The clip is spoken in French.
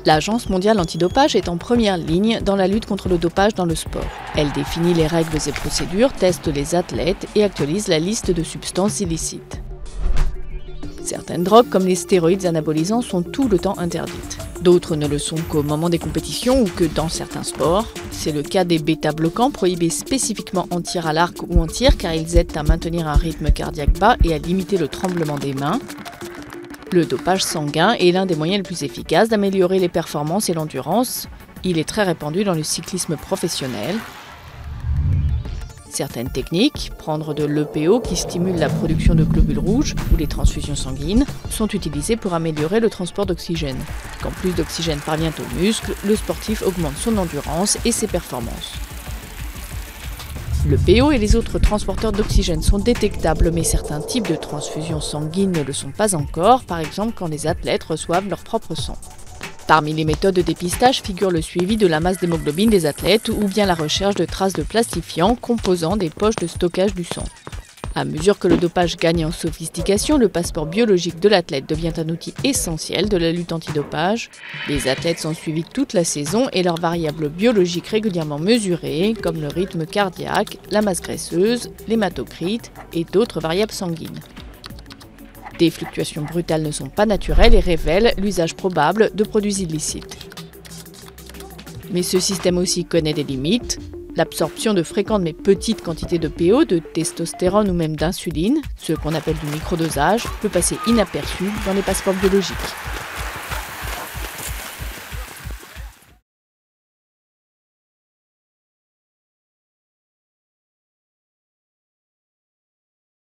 L'Agence mondiale antidopage est en première ligne dans la lutte contre le dopage dans le sport. Elle définit les règles et procédures, teste les athlètes et actualise la liste de substances illicites. Certaines drogues, comme les stéroïdes anabolisants, sont tout le temps interdites. D'autres ne le sont qu'au moment des compétitions ou que dans certains sports. C'est le cas des bêta-bloquants prohibés spécifiquement en tir à l'arc ou en tir car ils aident à maintenir un rythme cardiaque bas et à limiter le tremblement des mains. Le dopage sanguin est l'un des moyens les plus efficaces d'améliorer les performances et l'endurance. Il est très répandu dans le cyclisme professionnel. Certaines techniques, prendre de l'EPO qui stimule la production de globules rouges ou les transfusions sanguines, sont utilisées pour améliorer le transport d'oxygène. Quand plus d'oxygène parvient aux muscles, le sportif augmente son endurance et ses performances. L'EPO et les autres transporteurs d'oxygène sont détectables, mais certains types de transfusions sanguines ne le sont pas encore, par exemple quand les athlètes reçoivent leur propre sang. Parmi les méthodes de dépistage figure le suivi de la masse d'hémoglobine des athlètes ou bien la recherche de traces de plastifiants composant des poches de stockage du sang. À mesure que le dopage gagne en sophistication, le passeport biologique de l'athlète devient un outil essentiel de la lutte antidopage. Les athlètes sont suivis toute la saison et leurs variables biologiques régulièrement mesurées, comme le rythme cardiaque, la masse graisseuse, l'hématocrite et d'autres variables sanguines. Des fluctuations brutales ne sont pas naturelles et révèlent l'usage probable de produits illicites. Mais ce système aussi connaît des limites. L'absorption de fréquentes mais petites quantités de PO, de testostérone ou même d'insuline, ce qu'on appelle du microdosage, peut passer inaperçu dans les passeports biologiques.